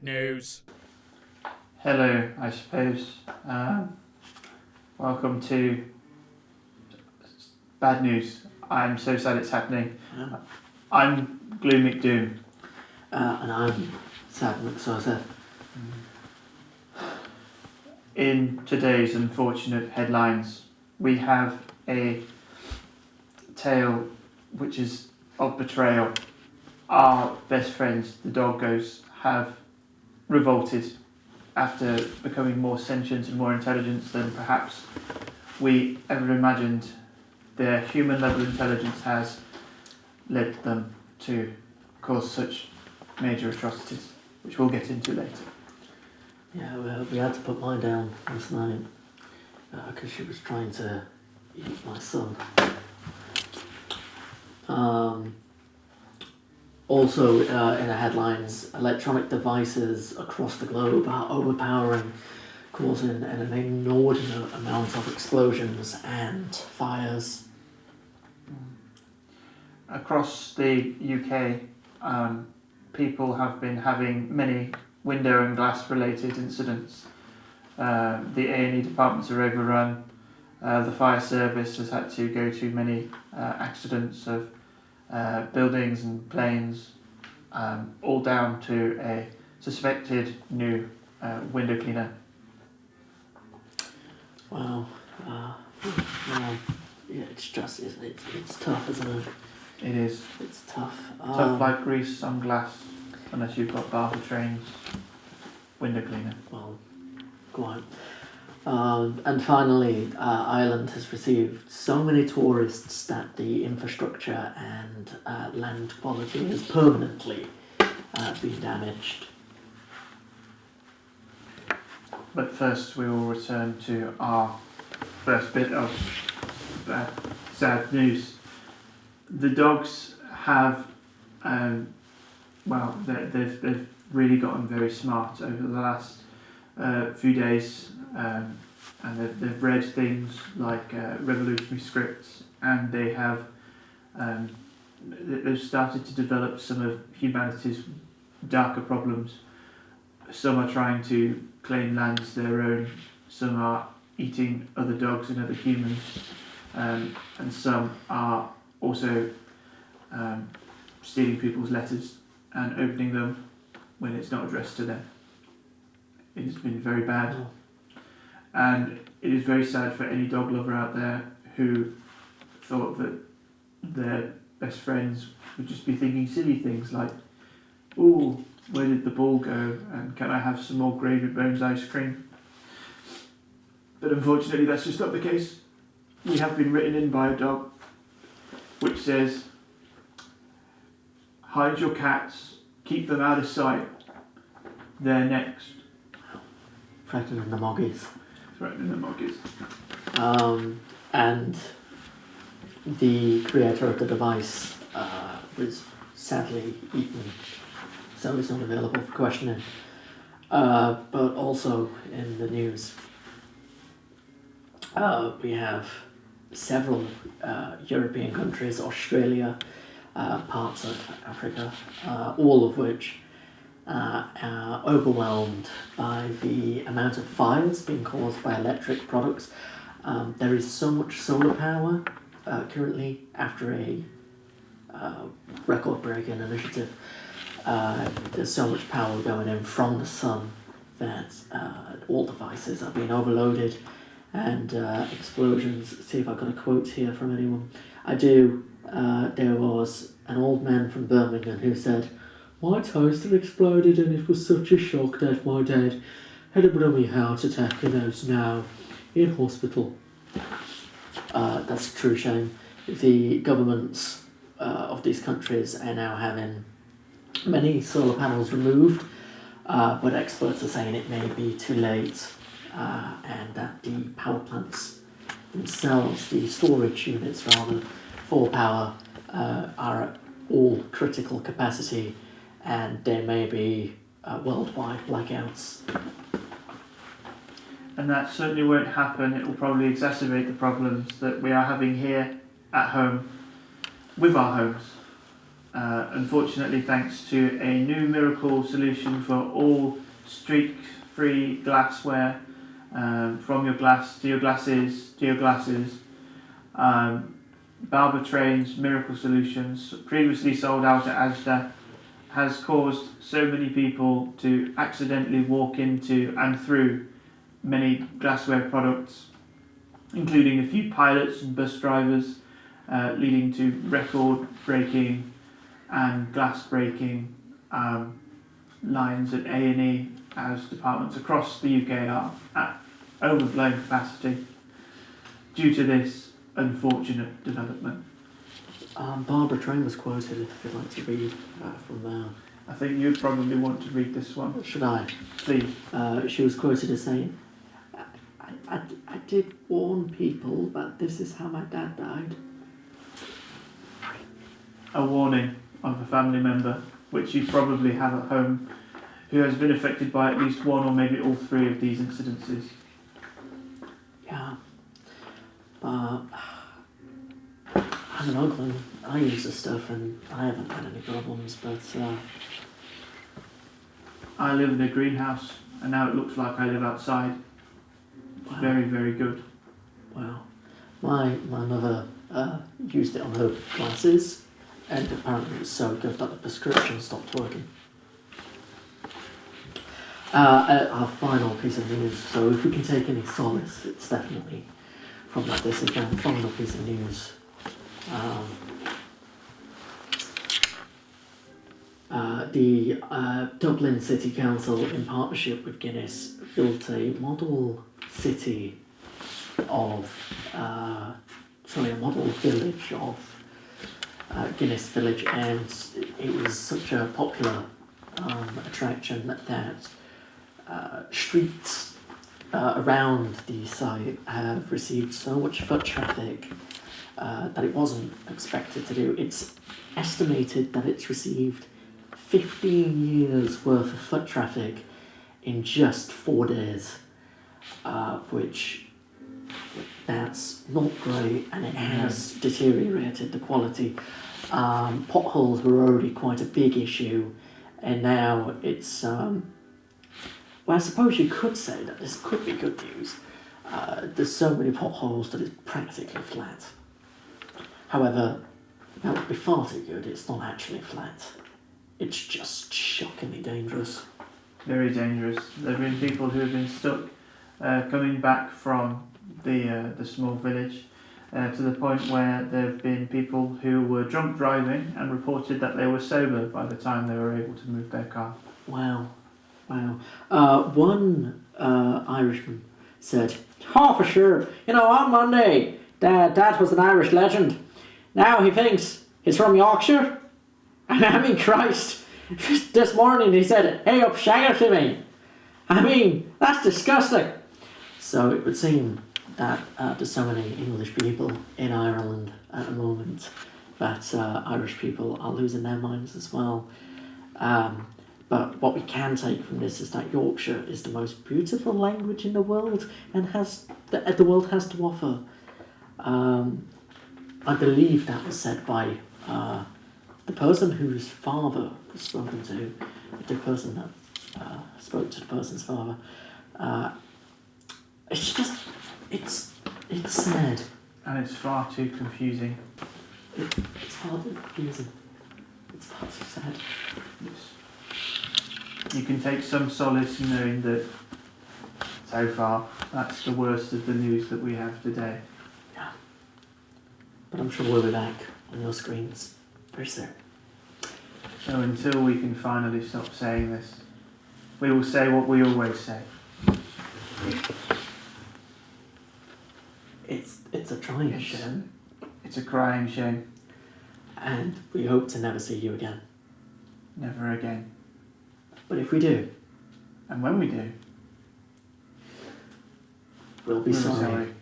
bad news. Hello, I suppose. Welcome to bad news. I'm so sad it's happening. Yeah. I'm Gloom McDoom. And I'm Sad McSaucer. In today's unfortunate headlines, we have a tale which is of betrayal. Our best friends, the doggos, have revolted after becoming more sentient and more intelligent than perhaps we ever imagined. Their human level intelligence has led them to cause such major atrocities, which we'll get into later. Yeah, we had to put mine down last night because she was trying to eat my son. Also, in the headlines, electronic devices across the globe are overpowering, causing an inordinate amount of explosions and fires. Across the UK, people have been having many window and glass related incidents. The A&E departments are overrun. The fire service has had to go to many accidents of buildings and planes, all down to a suspected new window cleaner. Wow. Well, yeah, it's just, it's tough, isn't it? It is It's tough. tough like grease on glass, unless you've got Barber Train's window cleaner. Well, quite. And finally, Ireland has received so many tourists that the infrastructure and land quality has permanently been damaged. But first, we will return to our first bit of sad news. The dogs have, they've really gotten very smart over the last few days, and they've read things like revolutionary scripts, and they have they've started to develop some of humanity's darker problems. Some are trying to claim land as their own, some are eating other dogs and other humans, and some are also stealing people's letters and opening them when it's not addressed to them. It has been very bad, and it is very sad for any dog lover out there who thought that their best friends would just be thinking silly things like, "Ooh, where did the ball go? And can I have some more Gravy Bones ice cream?" But unfortunately, that's just not the case. We have been written in by a dog which says, "Hide your cats, keep them out of sight. They're next." Threatening the moggies. Threatening the moggies. And the creator of the device was sadly eaten, so it's not available for questioning. But also in the news, we have several European countries, Australia, parts of Africa, all of which are overwhelmed by the amount of fires being caused by electric products. There is so much solar power currently after a record-breaking initiative. There's so much power going in from the sun that all devices are being overloaded, and explosions. See if I've got a quote here from anyone. I do. There was an old man from Birmingham who said, "My toaster exploded and it was such a shock that my dad had a bloody heart attack and is now in hospital." That's a true shame. The governments of these countries are now having many solar panels removed, but experts are saying it may be too late, and that the power plants themselves, the storage units rather, for power are at all critical capacity, and there may be worldwide blackouts. And that certainly won't happen. It will probably exacerbate the problems that we are having here at home with our homes. unfortunately, thanks to a new miracle solution for all streak-free glassware, from your glass to your glasses to your glasses, Barber Train's miracle solutions, previously sold out at Asda, has caused so many people to accidentally walk into and through many glassware products, including a few pilots and bus drivers, leading to record breaking and glass breaking lines at A&E, as departments across the UK are at overblown capacity due to this unfortunate development. Barbara Train was quoted, if you'd like to read from there. I think you'd probably want to read this one. Should I? Please. She was quoted as saying, I did warn people, but this is how my dad died. A warning of a family member, which you probably have at home, who has been affected by at least one or maybe all three of these incidences. Yeah. I'm an ugly. I use this stuff and I haven't had any problems, but I live in a greenhouse, and now it looks like I live outside. wow. Very, very good. Wow. My mother used it on her glasses, and apparently it was so good that the prescription stopped working. Our final piece of news, so if we can take any solace, it's definitely from that. This is our final piece of news. The Dublin City Council, in partnership with Guinness, built a model city of, a model village of Guinness Village, and it was such a popular attraction that streets around the site have received so much foot traffic that it wasn't expected to do. It's estimated that it's received 15 years worth of foot traffic in just 4 days, which that's not great, and it has deteriorated the quality. Potholes were already quite a big issue, and now it's well, I suppose you could say that this could be good news. There's so many potholes that it's practically flat. However, that would be far too good. It's not actually flat. It's just shockingly dangerous. Very dangerous. There have been people who have been stuck coming back from the small village to the point where there have been people who were drunk driving and reported that they were sober by the time they were able to move their car. Wow. One Irishman said, "Oh, for sure. On Monday, Dad was an Irish legend. Now he thinks he's from Yorkshire. And I mean, Christ, this morning he said, 'Hey up, shagger to me.' I mean, that's disgusting." So it would seem that there's so many English people in Ireland at the moment that Irish people are losing their minds as well. But what we can take from this is that Yorkshire is the most beautiful language in the world and the world has to offer. I believe that was said by the person whose father was spoken to, the person that spoke to the person's father. It's sad. And it's far too confusing. It's far too confusing. It's far too sad. You can take some solace in knowing that so far that's the worst of the news that we have today. Yeah. But I'm sure we'll be back on your screens very soon. So until we can finally stop saying this, we will say what we always say. It's a trying shame. It's a crying shame. And we hope to never see you again. Never again. But if we do, and when we do, we'll be sorry.